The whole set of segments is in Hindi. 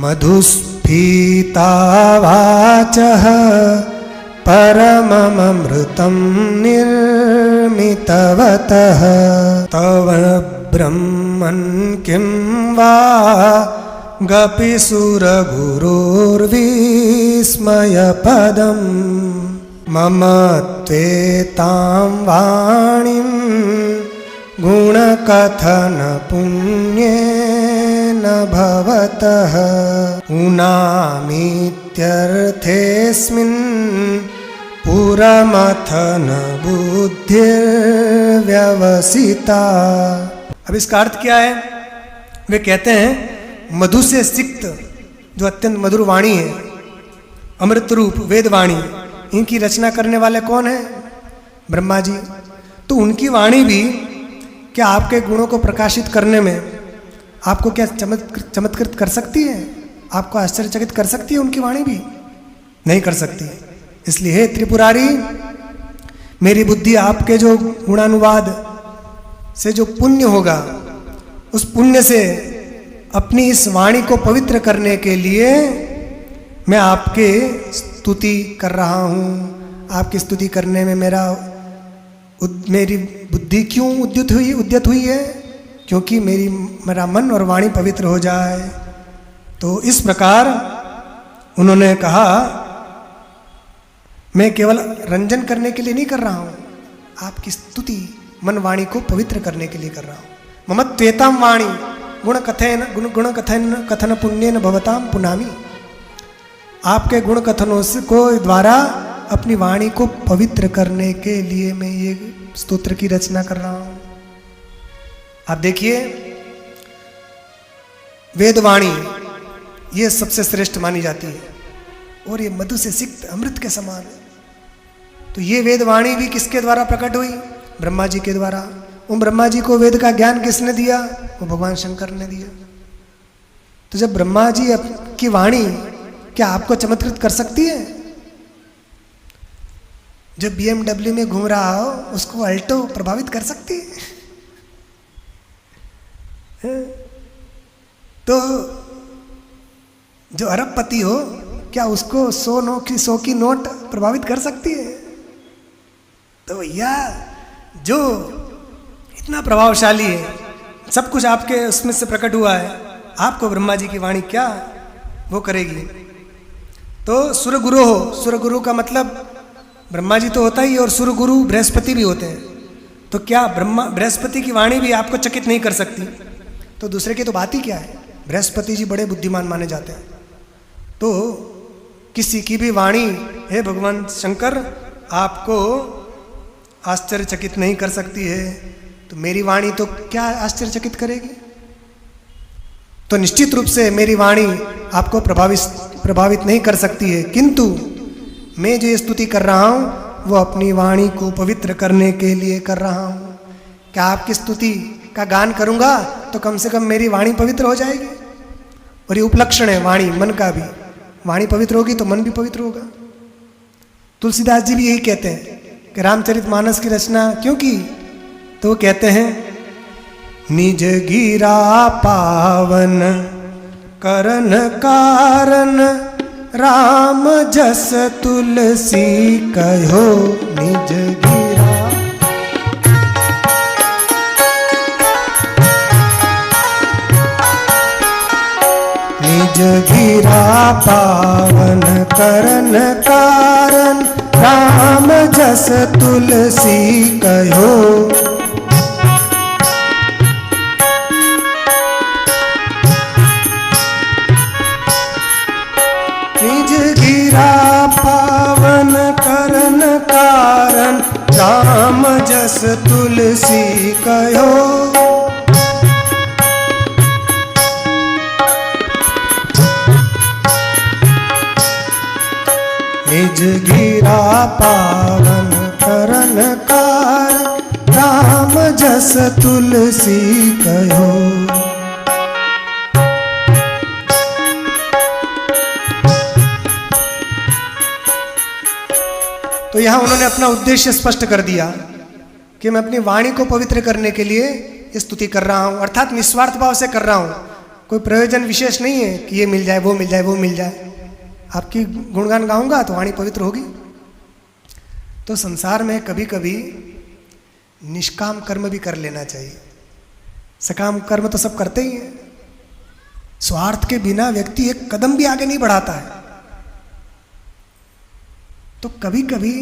मधुस्फीता वाचः परममृतं निर्मितवतः तव ब्रह्मन् किं वा गपिसुरगुरोर्विस्मयपदम् मम त्वेतां वाणीं गुणकथन पुण्येन भवतः उनामीत्यर्थेऽस्मिन् पुरमथन बुद्धिर्व्यवसिता। अब इसका अर्थ क्या है? वे कहते हैं मधु से सिक्त जो अत्यंत मधुर वाणी है, अमृत रूप वेद वाणी, इनकी रचना करने वाले कौन है? ब्रह्मा जी। तो उनकी वाणी भी क्या आपके गुणों को प्रकाशित करने में आपको क्या चमत्कृत कर सकती है? आपको आश्चर्यचकित कर सकती है उनकी वाणी भी? नहीं कर सकती। इसलिए हे त्रिपुरारी, मेरी बुद्धि आपके जो गुणानुवाद से जो पुण्य होगा, उस पुण्य से अपनी इस वाणी को पवित्र करने के लिए मैं आपके स्तुति कर रहा हूँ। आपकी स्तुति करने में मेरी बुद्धि क्यों उद्यत हुई है? क्योंकि मेरा मन और वाणी पवित्र हो जाए। तो इस प्रकार उन्होंने कहा, मैं केवल रंजन करने के लिए नहीं कर रहा हूँ, आपकी स्तुति मन वाणी को पवित्र करने के लिए कर रहा हूँ। मम त्वेतां वाणी गुण कथन पुण्येन भवतां पुनामि। आपके गुण कथनों को द्वारा अपनी वाणी को पवित्र करने के लिए मैं ये स्तोत्र की रचना कर रहा हूं। आप देखिए, वेदवाणी ये सबसे श्रेष्ठ मानी जाती है और ये मधु से सिक्त अमृत के समान है। तो ये वेदवाणी भी किसके द्वारा प्रकट हुई? ब्रह्मा जी के द्वारा। उन ब्रह्मा जी को वेद का ज्ञान किसने दिया? वो भगवान शंकर ने दिया। तो जब ब्रह्मा जी की वाणी क्या आपको चमत्कृत कर सकती है? जो BMW में घूम रहा हो उसको अल्टो प्रभावित कर सकती है? तो जो अरबपति हो, क्या उसको 100 की नोट प्रभावित कर सकती है? तो भैया जो इतना प्रभावशाली है, सब कुछ आपके उसमें से प्रकट हुआ है, आपको ब्रह्मा जी की वाणी क्या वो करेगी? तो सुरगुरु हो, सुरगुरु का मतलब ब्रह्मा जी तो होता ही और सुरगुरु बृहस्पति भी होते हैं। तो क्या बृहस्पति की वाणी भी आपको चकित नहीं कर सकती? तो दूसरे की तो बात ही क्या है। बृहस्पति जी बड़े बुद्धिमान माने जाते हैं। तो किसी की भी वाणी हे भगवान शंकर आपको आश्चर्यचकित नहीं कर सकती है, तो मेरी वाणी तो क्या आश्चर्यचकित करेगी? तो निश्चित रूप से मेरी वाणी आपको प्रभावित नहीं कर सकती है, किंतु मैं जो स्तुति कर रहा हूँ वो अपनी वाणी को पवित्र करने के लिए कर रहा हूँ। क्या आपकी स्तुति का गान करूँगा तो कम से कम मेरी वाणी पवित्र हो जाएगी? और ये उपलक्षण है वाणी, मन का भी। वाणी पवित्र होगी तो मन भी पवित्र होगा। तुलसीदास जी भी यही कहते हैं कि रामचरितमानस की रचना क्यों की? तो वो कहते हैं, निज गिरा पावन करन कारण राम जस तुलसी कहो निज गिरा। निज गिरा पावन करन कारण राम जस तुलसी कहो। निज गिरा पावन करन कारण राम जस तुलसी कहो। निज गिरा पावन करन कारण राम जस तुलसी कहो। तो यहाँ उन्होंने अपना उद्देश्य स्पष्ट कर दिया कि मैं अपनी वाणी को पवित्र करने के लिए स्तुति कर रहा हूँ, अर्थात निस्वार्थ भाव से कर रहा हूँ। कोई प्रयोजन विशेष नहीं है कि ये मिल जाए, वो मिल जाए, वो मिल जाए। आपकी गुणगान गाऊंगा तो वाणी पवित्र होगी। तो संसार में कभी कभी निष्काम कर्म भी कर लेना चाहिए। सकाम कर्म तो सब करते ही हैं। स्वार्थ के बिना व्यक्ति एक कदम भी आगे नहीं बढ़ाता है। तो कभी कभी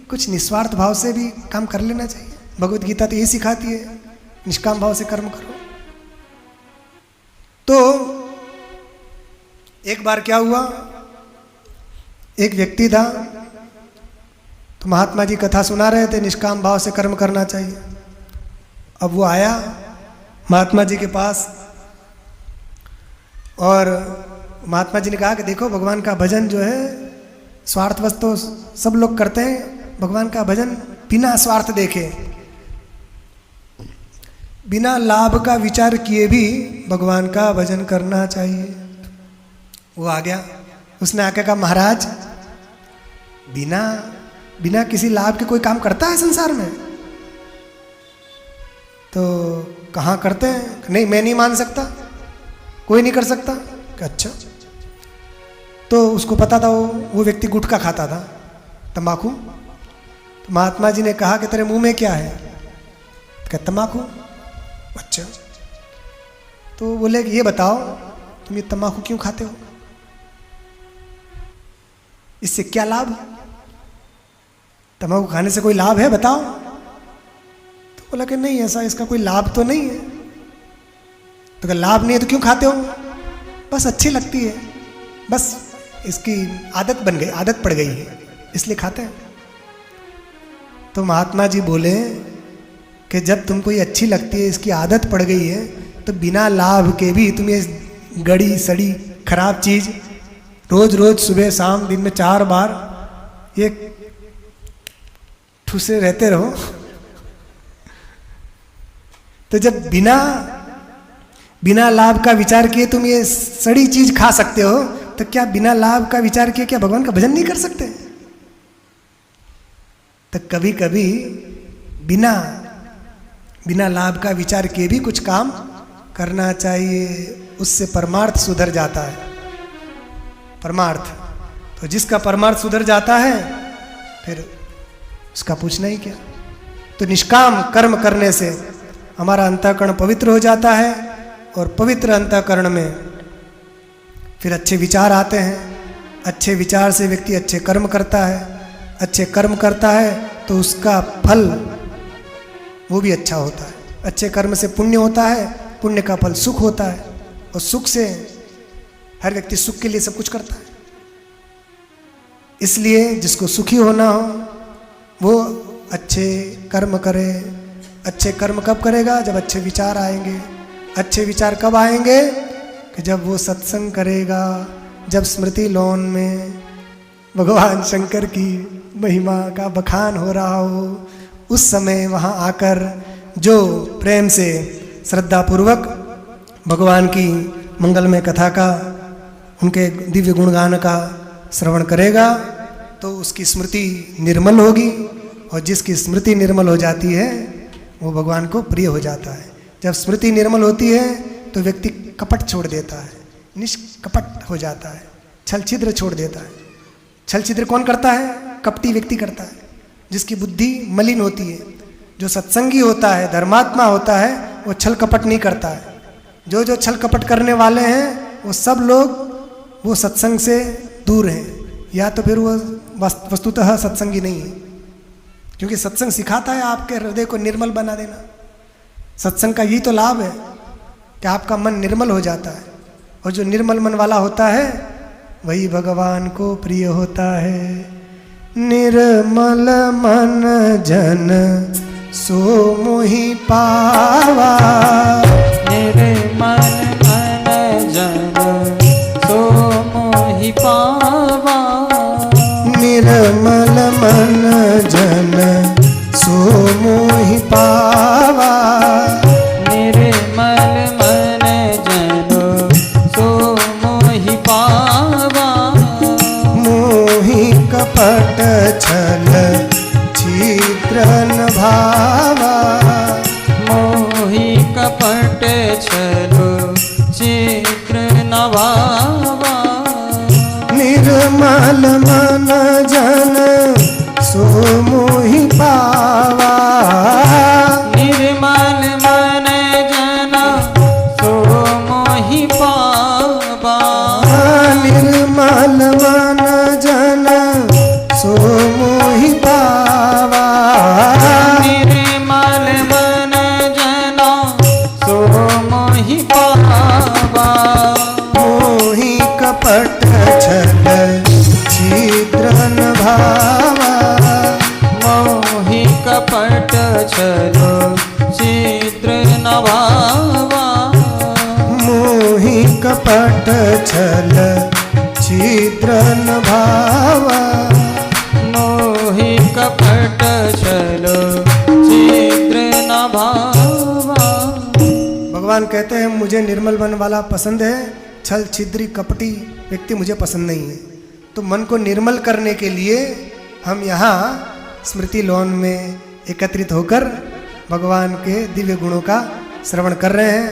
कुछ निस्वार्थ भाव से भी काम कर लेना चाहिए। भगवत गीता तो ये सिखाती है, निष्काम भाव से कर्म करो। तो एक बार क्या हुआ, एक व्यक्ति था, तो महात्मा जी कथा सुना रहे थे, निष्काम भाव से कर्म करना चाहिए। अब वो आया महात्मा जी के पास और महात्मा जी ने कहा कि देखो भगवान का भजन जो है, स्वार्थवश तो सब लोग करते हैं, भगवान का भजन बिना स्वार्थ देखे, बिना लाभ का विचार किए भी भगवान का भजन करना चाहिए। वो आ गया, उसने आके कहा महाराज बिना किसी लाभ के कोई काम करता है संसार में? तो कहाँ करते हैं? नहीं, मैं नहीं मान सकता, कोई नहीं कर सकता। अच्छा, तो उसको पता था वो व्यक्ति गुटखा खाता था, तंबाकू। तो महात्मा जी ने कहा कि तेरे मुंह में क्या है? क्या तंबाकू? अच्छा, तो बोले कि ये बताओ तुम ये तंबाकू क्यों खाते हो, इससे क्या लाभ? तंबाकू खाने से कोई लाभ है बताओ? तो बोला कि नहीं, ऐसा इसका कोई लाभ तो नहीं है। तो क्या लाभ नहीं है तो क्यों खाते हो? बस अच्छी लगती है, बस इसकी आदत बन गई, आदत पड़ गई है, इसलिए खाते हैं। तो महात्मा जी बोले कि जब तुमको ये अच्छी लगती है, इसकी आदत पड़ गई है, तो बिना लाभ के भी तुम ये गड़ी सड़ी खराब चीज रोज रोज सुबह शाम दिन में 4 बार ये ठूसे रहते रहो। तो जब बिना लाभ का विचार किए तुम ये सड़ी चीज खा सकते हो, तो क्या बिना लाभ का विचार किए क्या भगवान का भजन नहीं कर सकते? तो कभी कभी बिना लाभ का विचार किए भी कुछ काम करना चाहिए, उससे परमार्थ सुधर जाता है। परमार्थ, तो जिसका परमार्थ सुधर जाता है फिर उसका पूछना ही क्या। तो निष्काम कर्म करने से हमारा अंतःकरण पवित्र हो जाता है, और पवित्र अंतःकरण में फिर अच्छे विचार आते हैं। अच्छे विचार से व्यक्ति अच्छे कर्म करता है, अच्छे कर्म करता है तो उसका फल वो भी अच्छा होता है। अच्छे कर्म से पुण्य होता है, पुण्य का फल सुख होता है, और सुख से हर व्यक्ति सुख के लिए सब कुछ करता है। इसलिए जिसको सुखी होना हो वो अच्छे कर्म करे। अच्छे कर्म कब करेगा? जब अच्छे विचार आएंगे। अच्छे विचार कब आएंगे? कि जब वो सत्संग करेगा, जब स्मृति लौन में भगवान शंकर की महिमा का बखान हो रहा हो, उस समय वहाँ आकर जो प्रेम से श्रद्धापूर्वक भगवान की मंगलमय कथा का, उनके दिव्य गुणगान का श्रवण करेगा, तो उसकी स्मृति निर्मल होगी, और जिसकी स्मृति निर्मल हो जाती है वो भगवान को प्रिय हो जाता है। जब स्मृति निर्मल होती है तो व्यक्ति कपट छोड़ देता है, निष्कपट हो जाता है, छल छिद्र छोड़ देता है। छल छिद्र कौन करता है? कपटी व्यक्ति करता है, जिसकी बुद्धि मलिन होती है। जो सत्संगी होता है, धर्मात्मा होता है, वो छल कपट नहीं करता है। जो छल कपट करने वाले हैं वो सब लोग वो सत्संग से दूर हैं, या तो फिर वो वस्तुतः सत्संगी नहीं है। क्योंकि सत्संग सिखाता है आपके हृदय को निर्मल बना देना। सत्संग का यही तो लाभ है कि आपका मन निर्मल हो जाता है, और जो निर्मल मन वाला होता है वही भगवान को प्रिय होता है। निर्मल मन जन सो मोहि पावा, निर्मल मन जन सो मोहि पावा, निर्मल मन जन सो मोहि पावा, निर्मल मन जन सो मोहि पावा, मोहि कपट छल छिद्र न भावा, मोहि कपट छलो छिद्र निर्मल मन जन सो मोहि पावा। निर्मल मन जन सो मोहि पावा। निर्मल मन जन सो मोहि पावा। निर्मल मन जन सो मोहि पावा। मोहि कपट छल छिद्र न भावा। मोहि कपट छल छिद्र न भावा। मोहि कपट छल छिद्र न भावा। मोहि कपट छल छिद्र न भावा। भगवान कहते हैं मुझे निर्मल मन वाला पसंद है, छल छिद्री कपटी व्यक्ति मुझे पसंद नहीं है। तो मन को निर्मल करने के लिए हम यहाँ स्मृति लॉन में एकत्रित होकर भगवान के दिव्य गुणों का श्रवण कर रहे हैं।